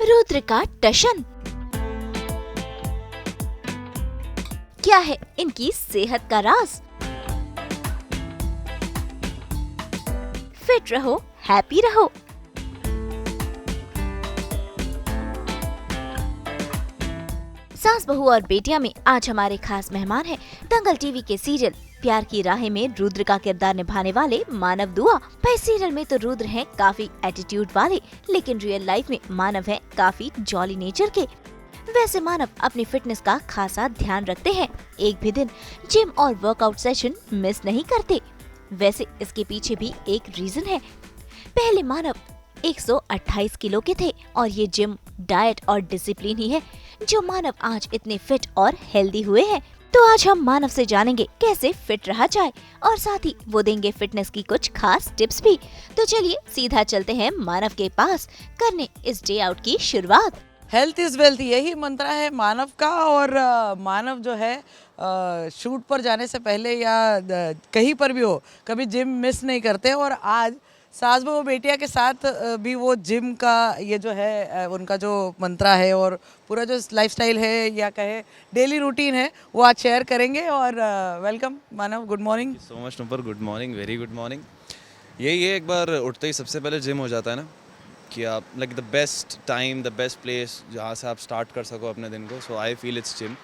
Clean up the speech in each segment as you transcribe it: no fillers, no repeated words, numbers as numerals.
रुद्र का टशन। क्या है इनकी सेहत का राज? फिट रहो, हैप्पी रहो। सास बहू और बेटियां में आज हमारे खास मेहमान हैं दंगल टीवी के सीरियल प्यार की राहें में रुद्र का किरदार निभाने वाले मानव दुआ। भाई सीरियल में तो रुद्र हैं काफी एटीट्यूड वाले, लेकिन रियल लाइफ में मानव हैं काफी जॉली नेचर के। वैसे मानव अपनी फिटनेस का खासा ध्यान रखते हैं, एक भी दिन जिम और वर्कआउट सेशन मिस नहीं करते। वैसे इसके पीछे भी एक रीजन है। पहले मानव 128 किलो के थे और ये जिम, डाइट और डिसिप्लिन ही है जो मानव आज इतने फिट और हेल्दी हुए हैं। तो आज हम मानव से जानेंगे कैसे फिट रहा जाए और साथ ही वो देंगे फिटनेस की कुछ खास टिप्स भी। तो चलिए सीधा चलते हैं मानव के पास करने इस डे आउट की शुरुआत। हेल्थ इज वेल्थ, यही मंत्र है मानव का। और मानव जो है शूट पर जाने से पहले या कहीं पर भी हो कभी जिम मिस नहीं करते। और आज सास बहू बेटिया के साथ भी वो जिम का ये जो है उनका जो मंत्रा है और पूरा जो लाइफस्टाइल है या कहे डेली रूटीन है वो आज शेयर करेंगे। और welcome Manav, good morning. So much number, good morning, very good morning. यही है, एक बार उठते ही सबसे पहले जिम हो जाता है ना, कि आप like the best time, the best place जहाँ से आप स्टार्ट कर सको अपने दिन को। सो आई फील इट्स जिम।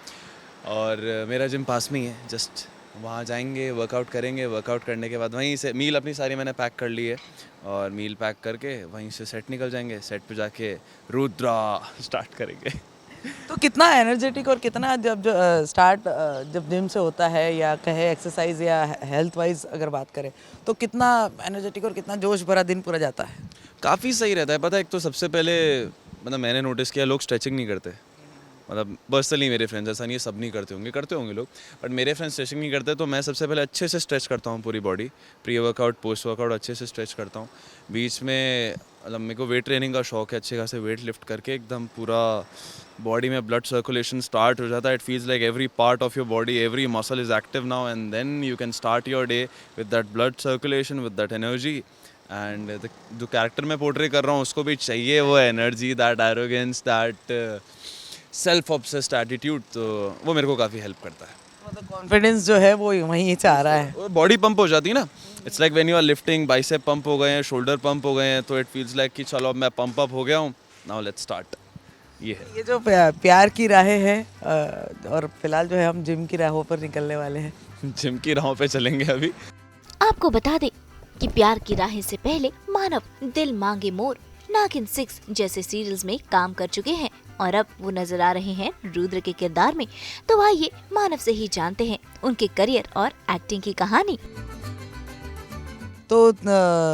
और मेरा जिम पास में ही है, जस्ट वहाँ जाएंगे, वर्कआउट करेंगे। वर्कआउट करने के बाद वहीं से मील अपनी सारी मैंने पैक कर ली है और मील पैक करके वहीं से सेट निकल जाएंगे। सेट पे जाके रुद्रा स्टार्ट करेंगे। तो कितना एनर्जेटिक और कितना जब स्टार्ट जब जिम से होता है या कहे एक्सरसाइज या हेल्थ वाइज अगर बात करें तो कितना एनर्जेटिक और कितना जोश भरा दिन पूरा जाता है? काफ़ी सही रहता है। पता है, एक तो सबसे पहले मतलब मैंने नोटिस किया लोग स्ट्रेचिंग नहीं करते। मतलब पर्सनली मेरे फ्रेंड्स, ऐसा नहीं है सब नहीं करते होंगे लोग, बट मेरे फ्रेंड्स स्ट्रेचिंग नहीं करते। तो मैं सबसे पहले अच्छे से स्ट्रेच करता हूँ पूरी body, pre workout post workout अच्छे से स्ट्रेच करता हूँ। बीच में मतलब मेरे को वेट ट्रेनिंग का शौक है, अच्छे खासे वेट लिफ्ट करके एकदम पूरा बॉडी में ब्लड सर्कुलेशन स्टार्ट हो जाता है। It feels like every part of your body, every muscle is active now, and then you can start your day with that blood circulation, with that energy. And जो character मैं portray कर रहा हूँ उसको भी चाहिए वो energy, that arrogance, that self obsessed attitude. तो वो मेरे को काफ़ी हेल्प करता है। मतलब कॉन्फिडेंस जो है वो वहीं से आ रहा है। बॉडी पंप हो जाती है ना। It's like when you are lifting, bicep pump हो गए हैं, शोल्डर पंप हो गए हैं, तो इट फील्स लाइक कि चलो अब मैं पंप अप हो गया हूँ, नाउ लेट्स स्टार्ट। ये है ये जो प्यार की राहें हैं और फिलहाल जो है हम जिम की राहों पर निकलने वाले हैं। जिम की राहों पे चलेंगे अभी। आपको बता दें कि प्यार की राहें से पहले मानव दिल मांगे मोर, नागिन 6 जैसे सीरियल्स में काम कर चुके हैं और अब वो नजर आ रहे हैं रुद्र के किरदार में। तो आइए मानव से ही जानते हैं उनके करियर और एक्टिंग की कहानी। तो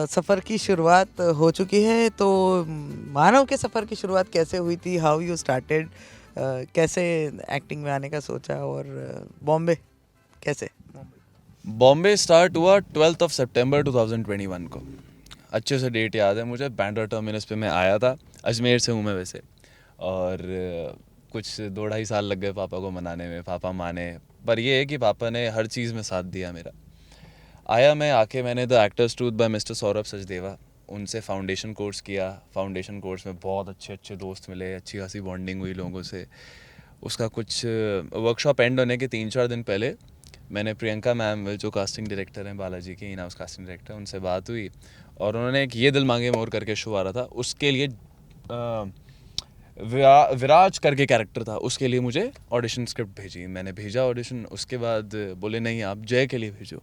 सफ़र की शुरुआत हो चुकी है, तो मानव के सफ़र की शुरुआत कैसे हुई थी? हाउ यू स्टार्टेड, कैसे एक्टिंग में आने का सोचा? और बॉम्बे कैसे? बॉम्बे स्टार्ट हुआ 12 सितंबर 2021 को। अच्छे से डेट याद है मुझे। बैंड्रा टर्मिनस पे मैं आया था। अजमेर से हूँ मैं वैसे। और कुछ 2-2.5 साल लग गए पापा को मनाने में, पापा माने। पर ये है कि पापा ने हर चीज़ में साथ दिया मेरा। आया मैं, आके मैंने the actor's truth by mister Saurabh Sachdeva, उनसे फाउंडेशन कोर्स किया। फाउंडेशन कोर्स में बहुत अच्छे दोस्त मिले, अच्छी खासी बॉन्डिंग हुई लोगों से। उसका कुछ वर्कशॉप एंड होने के 3-4 दिन पहले मैंने प्रियंका मैम, जो कास्टिंग डायरेक्टर हैं बालाजी की, इन हाउस कास्टिंग डायरेक्टर, उनसे बात हुई और उन्होंने एक ये दिल मांगे मोर करके शो आ रहा था, उसके लिए विराज करके कैरेक्टर था, उसके लिए मुझे ऑडिशन स्क्रिप्ट भेजी। मैंने भेजा ऑडिशन, उसके बाद बोले नहीं आप जय के लिए भेजो।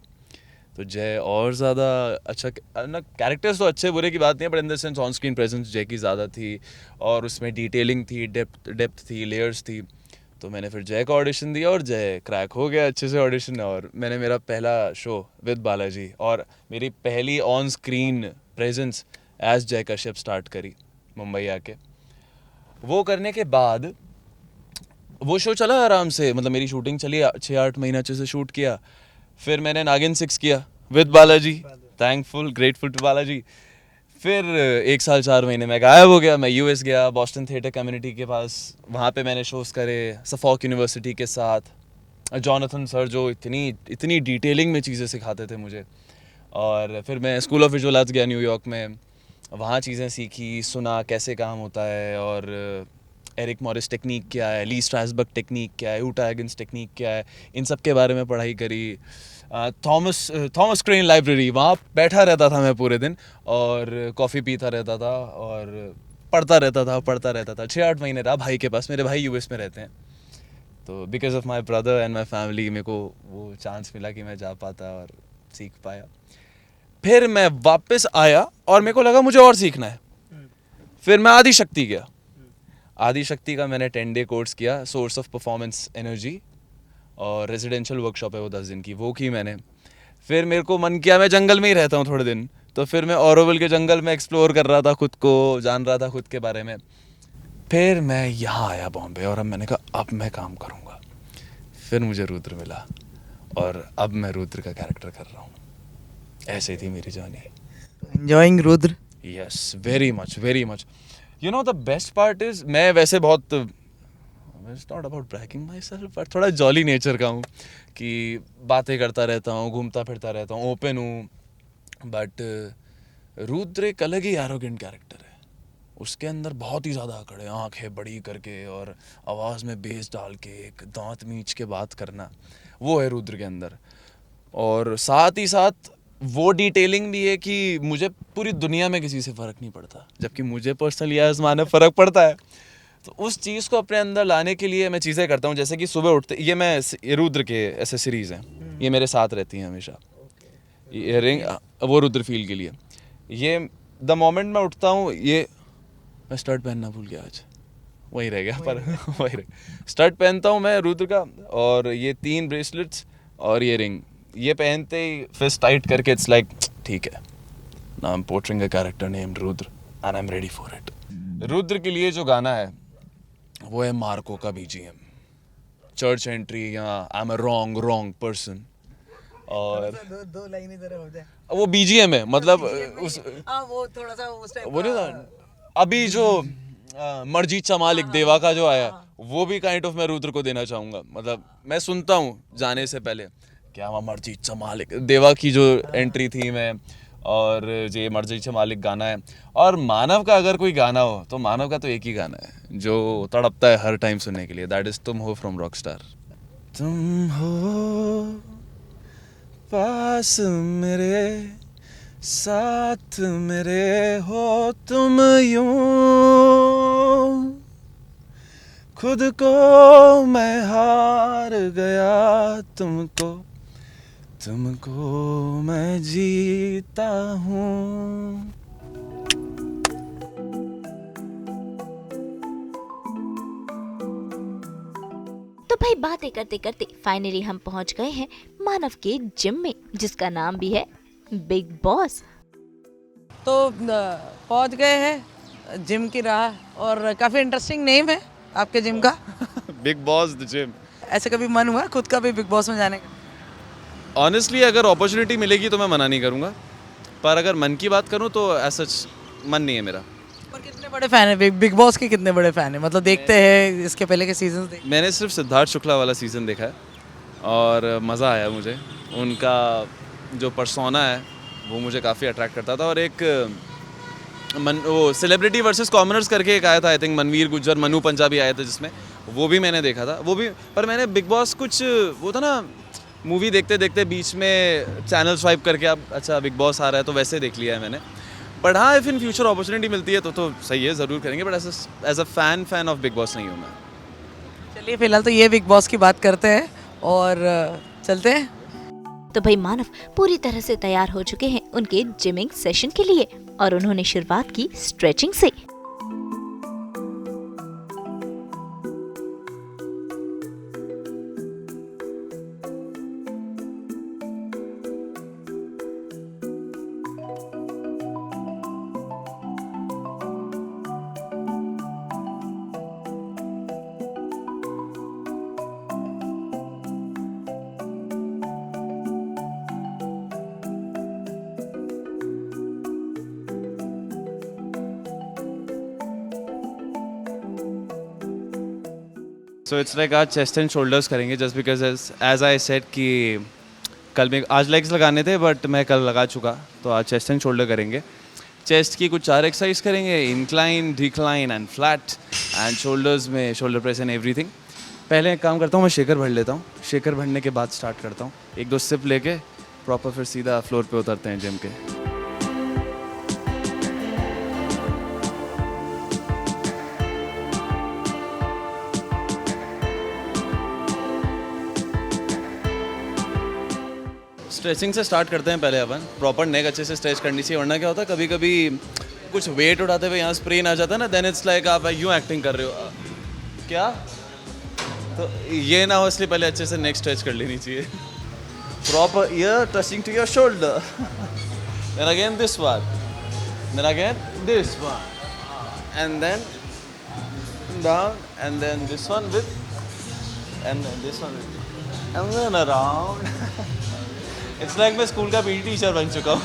तो जय और ज़्यादा अच्छा ना, कैरेक्टर्स तो अच्छे बुरे की बात नहीं है, but in the sense on screen presence जय की ज़्यादा थी और उसमें डिटेलिंग थी, डेप्थ थी, लेयर्स थी। तो मैंने फिर जय का ऑडिशन दिया और जय क्रैक हो गया अच्छे से ऑडिशन। और मैंने मेरा पहला शो विद बालाजी और मेरी पहली ऑन स्क्रीन प्रेजेंस एज जय कश्यप स्टार्ट करी मुंबई आके। वो करने के बाद वो शो चला आराम से, मतलब मेरी शूटिंग चली 6-8 महीने अच्छे से शूट किया। फिर मैंने नागिन 6 किया with Balaji, thankful, grateful to Balaji. फिर 1 साल 4 महीने में गायब हो गया। मैं यूएस गया, बॉस्टन थिएटर कम्युनिटी के पास, वहाँ पे मैंने शोज़ करे सफॉक यूनिवर्सिटी के साथ। जॉनथन सर जो इतनी डिटेलिंग में चीज़ें सिखाते थे मुझे। और फिर मैं स्कूल ऑफ विजुअल आर्ट्स गया न्यूयॉर्क में, वहाँ चीज़ें सीखी, सुना कैसे काम होता है, और एरिक मॉरिस टेक्निक क्या है, ली स्ट्रासबर्ग टेक्निक क्या है, यूटा हिगिंस टेक्निक क्या है, इन सब के बारे में पढ़ाई करी। थॉमस क्रेन लाइब्रेरी, वहाँ बैठा रहता था मैं पूरे दिन और कॉफ़ी पीता रहता था और पढ़ता रहता था 6-8 महीने रहा भाई के पास। मेरे भाई यूएस में रहते हैं, तो because of my brother and my family मेरे को वो चांस मिला कि मैं जा पाता और सीख पाया। फिर मैं वापस आया और मेरे को लगा मुझे और सीखना है। फिर मैं आदिशक्ति गया। आदिशक्ति का मैंने 10 डे कोर्स किया, सोर्स ऑफ परफॉर्मेंस एनर्जी, और रेजिडेंशियल वर्कशॉप है वो 10 दिन की, वो की मैंने। फिर मेरे को मन किया मैं जंगल में ही रहता हूँ थोड़े दिन, तो फिर मैं ऑरोविल के जंगल में एक्सप्लोर कर रहा था, खुद को जान रहा था खुद के बारे में। फिर मैं यहाँ आया बॉम्बे और अब मैंने कहा अब मैं काम करूँगा। फिर मुझे रुद्र मिला और अब मैं रुद्र का कैरेक्टर कर रहा हूँ। ऐसे ही थी मेरी journey. Enjoying Rudra? Yes, very much very much. You know the best part is, मैं वैसे बहुत, it's not about bragging my self, but थोड़ा जॉली नेचर का हूँ कि बातें करता रहता हूँ, घूमता फिरता रहता हूँ, ओपन हूँ। बट रुद्र एक अलग ही एरोगेंट कैरेक्टर है। उसके अंदर बहुत ही ज़्यादा अकड़ है, आँखें बड़ी करके और आवाज़ में बेस डाल के एक दांत मींच के बात करना, वो है रुद्र के अंदर। और साथ ही साथ वो डिटेलिंग भी है कि मुझे पूरी दुनिया में किसी से फ़र्क नहीं पड़ता, जबकि मुझे पर्सनली एज मानव फ़र्क पड़ता है। तो उस चीज़ को अपने अंदर लाने के लिए मैं चीज़ें करता हूँ, जैसे कि सुबह उठते, ये रुद्र के एसेसरीज़ हैं, ये मेरे साथ रहती हैं हमेशा। ये रिंग वो रुद्र फील के लिए, ये द मोमेंट मैं उठता हूँ, ये मैं स्टड पहनना भूल गया आज, वही रह गया, पर वही रह स्टड पहनता हूँ मैं रुद्र का, और ये 3 ब्रेसलेट्स और ये रिंग, ये पहनते ही फिस्ट टाइट करके इट्स लाइक ठीक है, now I am portraying a character named Rudra and I am ready for it. Rudra के लिए जो गाना है वो है मार्को का बीजीएम, चर्च एंट्री या I am a wrong person, और दो लाइन इधर हो जाए। वो बीजीएम है, मतलब उस वो थोड़ा सा उस टाइप वो नहीं था अभी जो मर्जीत चमालिक देवा का जो आया, वो भी काइंड ऑफ मैं रुद्र को देना चाहूँगा। मतलब मैं सुनता हूँ जाने से पहले, क्या वहाँ मर्जीत चमालिक देवा की जो एंट्री थी मैं, और ये मर्जीत चमालिक गाना है। और मानव का अगर कोई गाना हो तो मानव का तो एक ही गाना है जो तड़पता है हर टाइम सुनने के लिए, दैट इज तुम हो फ्रॉम रॉकस्टार। तुम हो पास मेरे, साथ मेरे हो तुम यूं, खुद को मैं हार गया तुमको मैं जीता हूँ। तो भाई बातें करते करते फाइनली हम पहुंच गए हैं मानव के जिम में, जिसका नाम भी है बिग बॉस। तो पहुंच गए हैं जिम की राह, और काफ़ी इंटरेस्टिंग नेम है आपके जिम का। Big boss the gym. ऐसे कभी मन हुआ खुद का भी बिग बॉस में जाने का? ऑनेस्टली अगर अपॉर्चुनिटी मिलेगी तो मैं मना नहीं करूँगा, पर अगर मन की बात करूँ तो ऐसा मन नहीं है मेरा। पर कितने बड़े फैन है बिग बॉस के? कितने बड़े फैन है, मतलब देखते हैं इसके पहले के सीजन देखते? मैंने सिर्फ सिद्धार्थ शुक्ला वाला सीज़न देखा है और मज़ा आया मुझे। उनका जो पर्सोना है वो मुझे काफ़ी अट्रैक्ट करता था। और एक वो सेलिब्रिटी वर्सेस कॉमनर्स करके एक आया था, आई थिंक मनवीर गुज्जर, मनु पंजाबी आया था जिसमें, वो भी मैंने देखा था। वो भी, पर मैंने बिग बॉस कुछ वो था ना, मूवी देखते देखते बीच में चैनल स्वाइप करके अब अच्छा बिग बॉस आ रहा है तो वैसे देख लिया है मैंने। बट हाँ, इफ़ इन फ्यूचर अपॉर्चुनिटी मिलती है तो सही है, ज़रूर करेंगे, but as a fan of Bigg Boss नहीं हूँ मैं। चलिए फिलहाल तो ये बिग बॉस की बात करते हैं और चलते हैं। तो भाई मानव पूरी तरह से तैयार हो चुके हैं उनके जिमिंग सेशन के लिए, और उन्होंने शुरुआत की स्ट्रेचिंग से। सो इट्स लाइक आज चेस्ट एंड शोल्डर्स करेंगे, just because as I said कि कल में आज लेग्स लगाने थे बट मैं कल लगा चुका, तो आज चेस्ट एंड शोल्डर करेंगे। चेस्ट की कुछ 4 एक्सरसाइज करेंगे, incline, decline and flat, and shoulders में शोल्डर प्रेस एंड एवरीथिंग। पहले एक काम करता हूँ, मैं शेकर भर लेता हूँ, शेकर भरने के बाद स्टार्ट करता हूँ, 1-2 सिप लेके प्रॉपर फिर सीधा फ्लोर पे उतरते हैं जिम के। स्ट्रेचिंग से स्टार्ट करते हैं पहले अपन, प्रॉपर नेक अच्छे से स्ट्रेच करनी चाहिए, वरना क्या होता है कभी कभी कुछ वेट उठाते हुए यहाँ स्प्रेन आ जाता है ना, देन इट्स लाइक आप यूँ एक्टिंग कर रहे हो क्या, तो ये ना हो, इसलिए पहले अच्छे से नेक स्ट्रेच कर लेनी चाहिए। Proper ear touching to your shoulder, then again this one, then again this one, and then down, and then this one with, and then this one with, and then around. It's like मैं school का PT teacher बन चुका हूँ।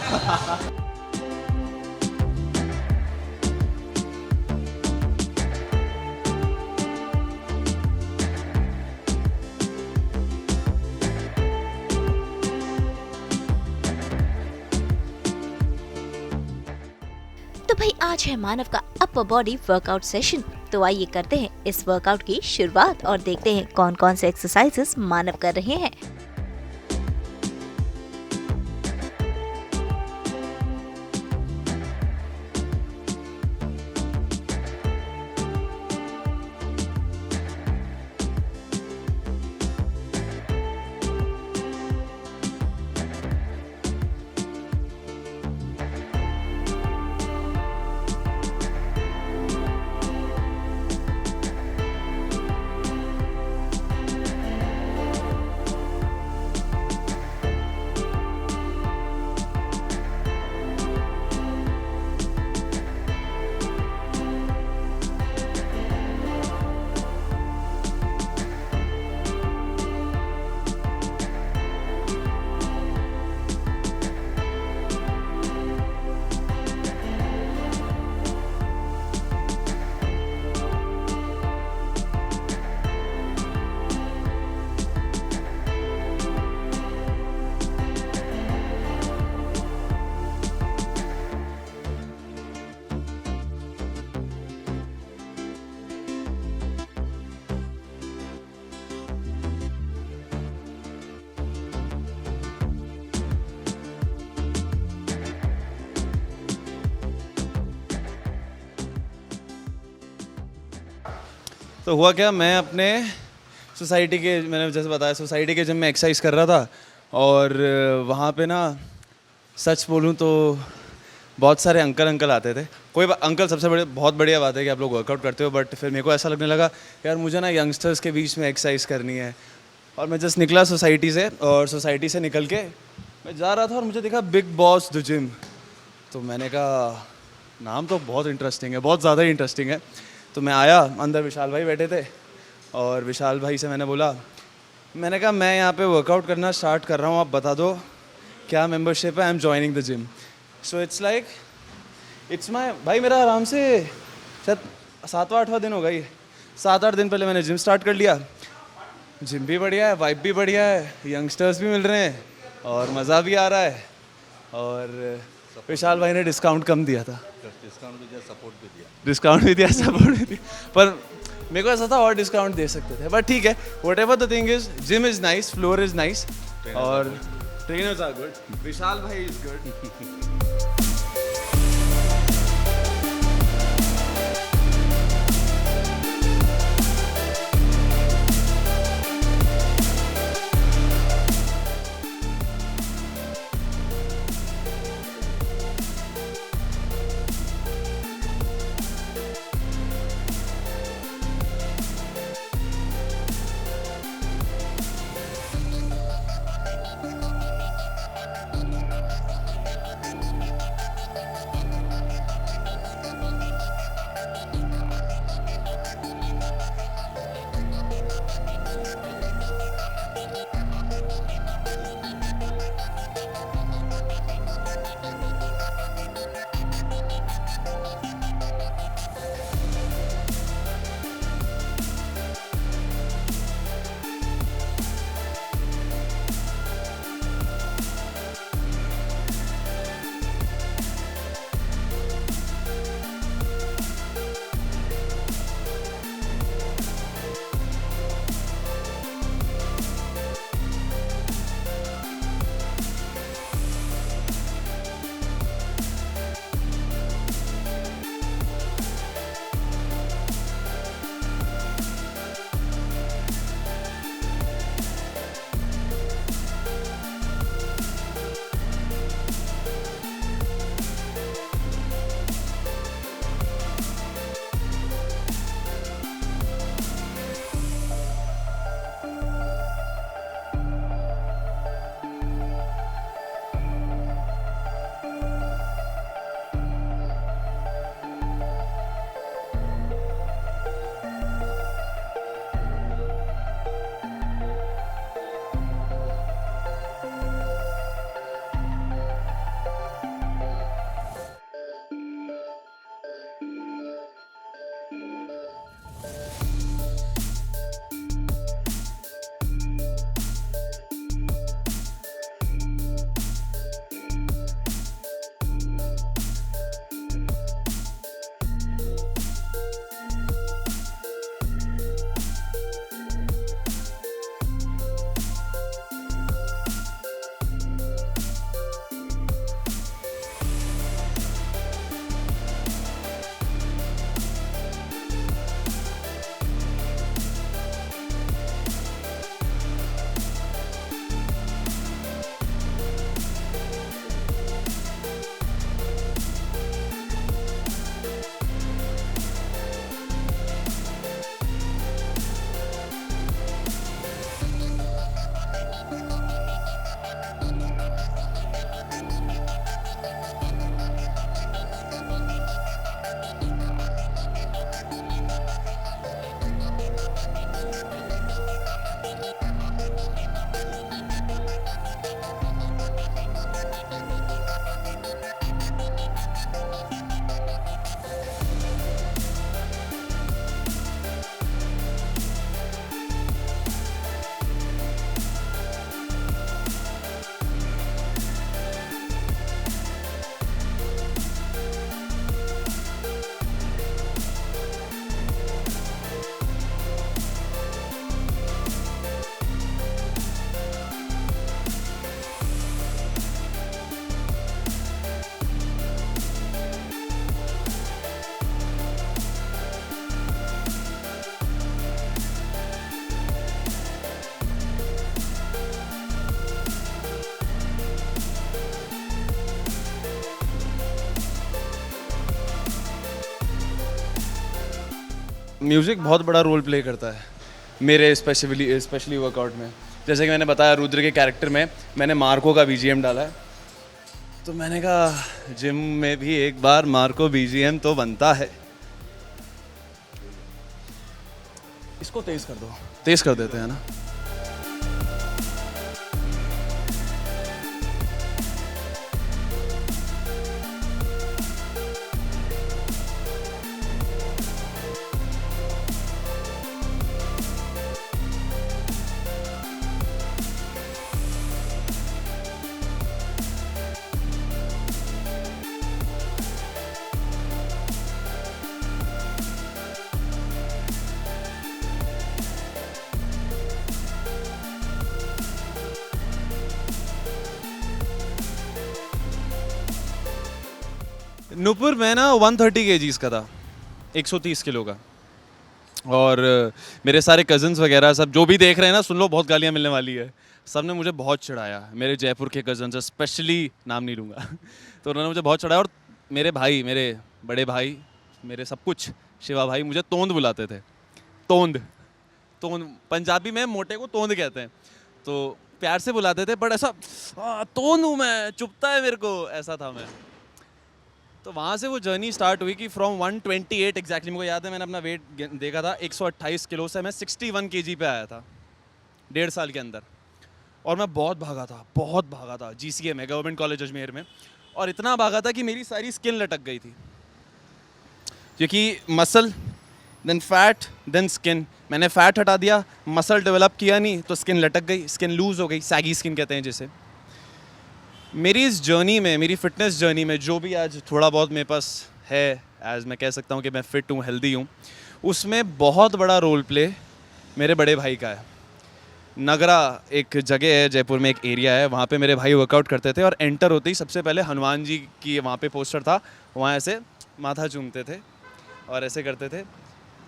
तो भाई आज है मानव का अपर बॉडी वर्कआउट सेशन, तो आइए करते हैं इस वर्कआउट की शुरुआत और देखते हैं कौन कौन से एक्सरसाइजेस मानव कर रहे हैं। तो हुआ क्या, मैं अपने सोसाइटी के, मैंने जैसे बताया सोसाइटी के जिम में एक्सरसाइज कर रहा था, और वहाँ पे ना सच बोलूँ तो बहुत सारे अंकल आते थे। कोई अंकल सबसे बहुत बढ़िया बात है कि आप लोग वर्कआउट करते हो, बट फिर मेरे को ऐसा लगने लगा यार मुझे ना यंगस्टर्स के बीच में एक्सरसाइज करनी है। और मैं जस्ट निकला सोसाइटी से, और सोसाइटी से निकल के मैं जा रहा था और मुझे देखा बिग बॉस द जिम। तो मैंने कहा नाम तो बहुत इंटरेस्टिंग है, बहुत ज़्यादा ही इंटरेस्टिंग है। तो मैं आया, अंदर विशाल भाई बैठे थे, और विशाल भाई से मैंने बोला, मैंने कहा मैं यहाँ पे वर्कआउट करना स्टार्ट कर रहा हूँ, आप बता दो क्या मेंबरशिप है, I am joining the gym. So it's like it's my भाई, मेरा आराम से शायद 7वां-8वां दिन होगा, ये 7-8 दिन पहले मैंने जिम स्टार्ट कर लिया। जिम भी बढ़िया है, वाइब भी बढ़िया है, यंगस्टर्स भी मिल रहे हैं और मज़ा भी आ रहा है। और विशाल भाई ने डिस्काउंट कम दिया था, डिस्काउंट भी दिया, सपोर्ट भी दिया, पर मेरे को ऐसा था और डिस्काउंट दे सकते थे, बट ठीक है, whatever the thing is, gym is nice, floor is nice, और ट्रेनर्स आर गुड, विशाल भाई इज गुड। म्यूज़िक बहुत बड़ा रोल प्ले करता है मेरे स्पेशली वर्कआउट में। जैसे कि मैंने बताया रुद्र के कैरेक्टर में मैंने मार्को का बीजीएम डाला है, तो मैंने कहा जिम में भी एक बार मार्को बीजीएम तो बनता है। इसको तेज कर दो, तेज कर देते हैं ना। नूपुर मैं ना 130 kgs का था, 130 किलो का। और मेरे सारे कज़न्स वगैरह सब जो भी देख रहे हैं ना, सुन लो बहुत गालियाँ मिलने वाली है। सब ने मुझे बहुत चिढ़ाया, मेरे जयपुर के कज़न्स स्पेशली, नाम नहीं लूँगा तो उन्होंने मुझे बहुत चिढ़ाया। और मेरे भाई, मेरे बड़े भाई, मेरे सब कुछ, शिवा भाई मुझे तोंद बुलाते थे। तोंद, तोंद पंजाबी में मोटे को तोंद कहते हैं, तो प्यार से बुलाते थे, बट ऐसा तोंद हूँ मैं, चुभता है मेरे को, ऐसा था मैं। तो वहाँ से वो जर्नी स्टार्ट हुई कि फ्रॉम 128 एग्जैक्टली, मुझे याद है मैंने अपना वेट देखा था 128 किलो से मैं 61 kg पे आया था 1.5 साल के अंदर। और मैं बहुत भागा था GCA में, गवर्नमेंट कॉलेज अजमेर में। और इतना भागा था कि मेरी सारी स्किन लटक गई थी, क्योंकि muscle then fat then skin. मैंने फैट हटा दिया, मसल डेवलप किया नहीं, तो स्किन लटक गई, स्किन लूज हो गई, सैगी स्किन कहते हैं जिसे। मेरी इस जर्नी में, मेरी फिटनेस जर्नी में जो भी आज थोड़ा बहुत मेरे पास है, एज मैं कह सकता हूँ कि मैं फ़िट हूँ, हेल्दी हूँ, उसमें बहुत बड़ा रोल प्ले मेरे बड़े भाई का है। नगरा एक जगह है जयपुर में, एक एरिया है, वहाँ पे मेरे भाई वर्कआउट करते थे। और एंटर होते ही सबसे पहले हनुमान जी की वहाँ पे पोस्टर था, वहाँ ऐसे माथा चूमते थे और ऐसे करते थे।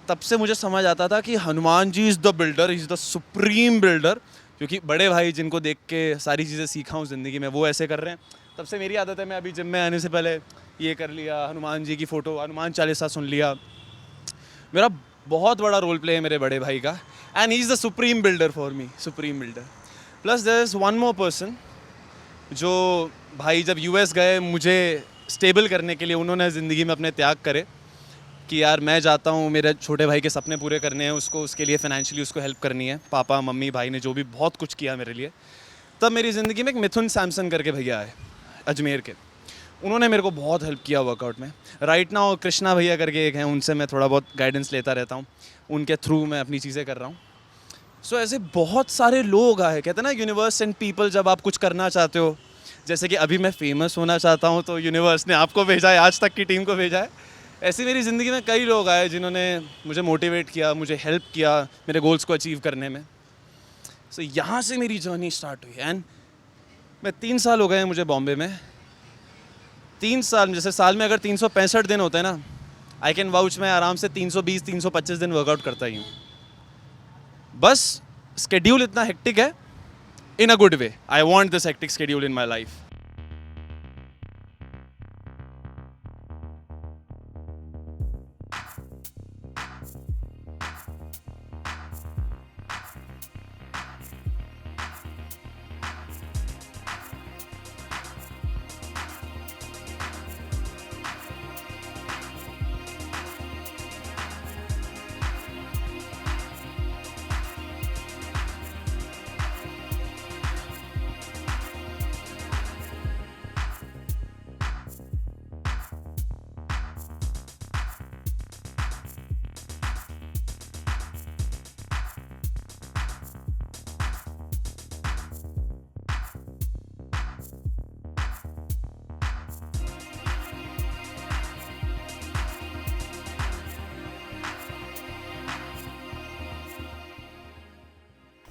तब से मुझे समझ आता था कि Hanuman ji is the builder, is the supreme builder. क्योंकि बड़े भाई जिनको देख के सारी चीज़ें सीखा हूँ ज़िंदगी में, वो ऐसे कर रहे हैं। तब से मेरी आदत है, मैं अभी जिम में आने से पहले ये कर लिया, हनुमान जी की फ़ोटो, हनुमान चालीसा सुन लिया। मेरा बहुत बड़ा रोल प्ले है मेरे बड़े भाई का, and he is the supreme builder for me, supreme builder. Plus there is one more person, जो भाई जब US गए मुझे स्टेबल करने के लिए, उन्होंने ज़िंदगी में अपने त्याग करे कि यार मैं जाता हूँ, मेरे छोटे भाई के सपने पूरे करने हैं, उसको उसके लिए फाइनेंशियली उसको हेल्प करनी है। पापा मम्मी भाई ने जो भी बहुत कुछ किया मेरे लिए। तब मेरी ज़िंदगी में एक मिथुन सैमसन करके भैया आए अजमेर के, उन्होंने मेरे को बहुत हेल्प किया वर्कआउट में। राइट नाउ कृष्णा भैया करके एक हैं, उनसे मैं थोड़ा बहुत गाइडेंस लेता रहता हूँ, उनके थ्रू मैं अपनी चीज़ें कर रहा हूँ। सो ऐसे बहुत सारे लोग आए, कहते हैं ना यूनिवर्स एंड पीपल। जब आप कुछ करना चाहते हो, जैसे कि अभी मैं फेमस होना चाहता हूँ, तो यूनिवर्स ने आपको भेजा है, आज तक की टीम को भेजा है। ऐसे मेरी ज़िंदगी में कई लोग आए जिन्होंने मुझे मोटिवेट किया, मुझे हेल्प किया मेरे गोल्स को अचीव करने में। सो यहाँ से मेरी जर्नी स्टार्ट हुई। एंड मैं 3 साल हो गए हैं मुझे बॉम्बे में। 3 साल, जैसे साल में अगर 365 दिन होते हैं ना, आई कैन वाउच, मैं आराम से 320-325 दिन वर्कआउट करता ही हूँ। बस स्केड्यूल इतना हेक्टिक है, in a good way. I want this hectic schedule in my life.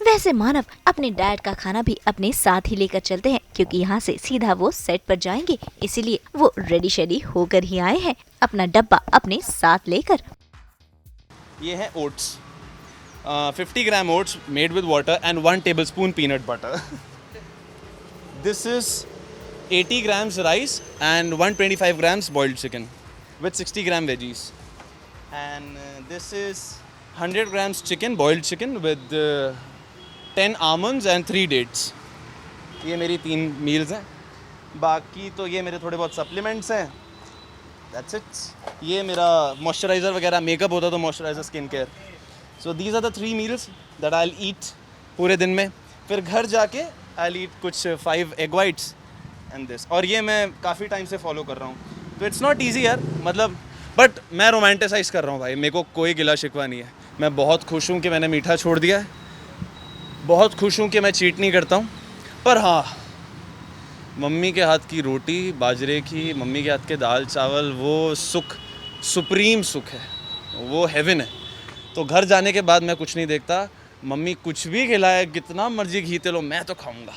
वैसे मानव अपने डैड का खाना भी अपने साथ ही लेकर चलते हैं, क्योंकि यहाँ से सीधा वो सेट पर जाएंगे, इसीलिए वो रेडी शेडी होकर ही आए हैं अपना डब्बा अपने साथ लेकर। ये है oats, 50 gram oats made with water and 1 tablespoon peanut butter. This is 80 grams rice and 125 grams boiled chicken with 60 gram veggies, and this is 100 grams chicken, boiled chicken with 10 almonds and 3 dates. ये मेरी 3 meals हैं. बाकी तो ये मेरे थोड़े बहुत supplements हैं. That's it. ये मेरा मॉइस्चराइज़र वगैरह, मेकअप होता तो moisturiser, skin care. So these are the 3 meals that I will eat पूरे दिन में. फिर घर जाके आई विल ईट कुछ 5 एग वाइट्स एंड दिस. और ये मैं काफ़ी टाइम से फॉलो कर रहा हूँ. तो इट्स नॉट ईजी यार, मतलब बट मैं रोमांटिसाइज़ कर रहा हूँ भाई. मेरे को कोई गिला शिकवा नहीं है. मैं बहुत खुश हूँ कि मैंने मीठा छोड़ दिया है. बहुत खुश हूँ कि मैं चीट नहीं करता हूँ. पर हाँ, मम्मी के हाथ की रोटी बाजरे की, मम्मी के हाथ के दाल चावल, वो सुख, सुप्रीम सुख है, वो हेवन है. तो घर जाने के बाद मैं कुछ नहीं देखता. मम्मी कुछ भी खिलाए, कितना मर्जी घी तेलो, मैं तो खाऊंगा.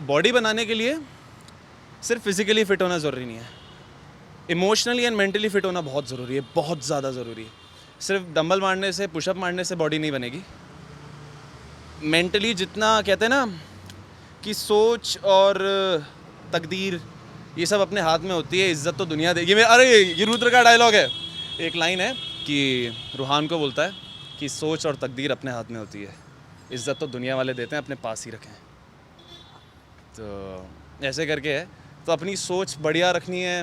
बॉडी बनाने के लिए सिर्फ फिजिकली फिट होना ज़रूरी नहीं है. इमोशनली एंड मेंटली फिट होना बहुत ज़रूरी है, बहुत ज़्यादा ज़रूरी है. सिर्फ डंबल मारने से, पुशअप मारने से बॉडी नहीं बनेगी. मेंटली जितना कहते हैं ना कि सोच और तकदीर ये सब अपने हाथ में होती है. इज़्ज़त तो दुनिया देगी. ये रुद्र का डायलॉग है. एक लाइन है कि रूहान को बोलता है कि सोच और तकदीर अपने हाथ में होती है, इज़्ज़त तो दुनिया वाले देते हैं, अपने पास ही रखें. तो ऐसे करके है. तो अपनी सोच बढ़िया रखनी है,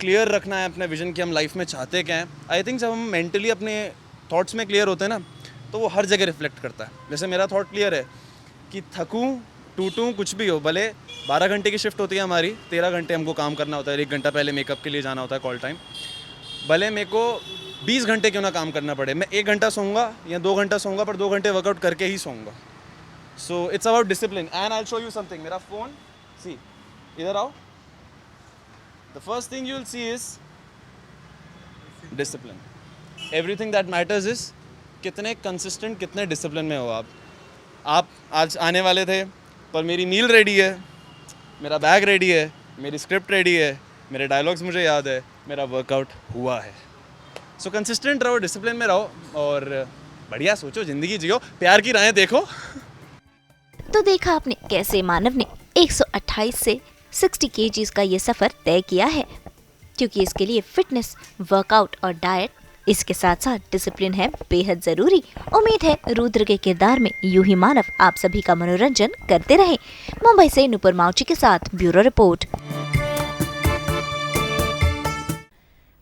क्लियर रखना है अपने विजन कि हम लाइफ में चाहते क्या हैं. आई थिंक जब हम मेंटली अपने थॉट्स में क्लियर होते हैं ना, तो वो हर जगह रिफ्लेक्ट करता है. जैसे मेरा थॉट क्लियर है कि थकूं टूटूं कुछ भी हो, भले 12 घंटे की शिफ्ट होती है हमारी, 13 घंटे हमको काम करना होता है. 1 घंटा पहले मेकअप के लिए जाना होता है, कॉल टाइम. भले मेरे को 20 घंटे क्यों ना काम करना पड़े, मैं 1 घंटा सोऊंगा या 2 घंटा सोऊंगा, पर 2 घंटे वर्कआउट करके ही सोऊंगा. So it's about discipline. And I will show you something. मेरा फ़ोन, सी, इधर आओ. The first thing you will see is discipline. Everything that matters is कितने कंसिस्टेंट, कितने डिसिप्लिन में हो आप. आप आज आने वाले थे, पर मेरी मील रेडी है, मेरा बैग रेडी है, मेरी स्क्रिप्ट रेडी है, मेरे डायलॉग्स मुझे याद है, मेरा वर्कआउट हुआ है. सो कंसिस्टेंट रहो, डिसिप्लिन में रहो और बढ़िया सोचो, ज़िंदगी जियो, प्यार की राहें देखो. तो देखा आपने कैसे मानव ने 128 से 60 kgs का ये सफर तय किया है, क्योंकि इसके लिए फिटनेस, वर्कआउट और डाइट, इसके साथ साथ डिसिप्लिन है बेहद जरूरी. उम्मीद है रुद्र के किरदार में यूं ही मानव आप सभी का मनोरंजन करते रहे. मुंबई से नुपुर माउची के साथ ब्यूरो रिपोर्ट.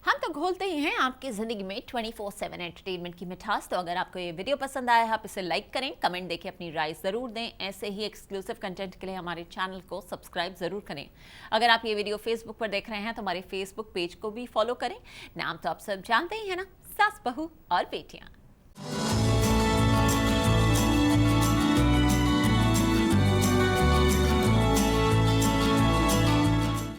हम तो घोलते ही हैं आपकी जिंदगी में 24/7 एंटरटेनमेंट की मिठास. तो अगर आपको ये वीडियो पसंद आया है, आप इसे लाइक करें, कमेंट देके अपनी राय जरूर दें. ऐसे ही एक्सक्लूसिव कंटेंट के लिए हमारे चैनल को सब्सक्राइब जरूर करें. अगर आप ये वीडियो फेसबुक पर देख रहे हैं तो हमारे फेसबुक पेज को भी फॉलो करें. नाम तो आप सब जानते ही हैं ना, सास, बहू और बेटियां.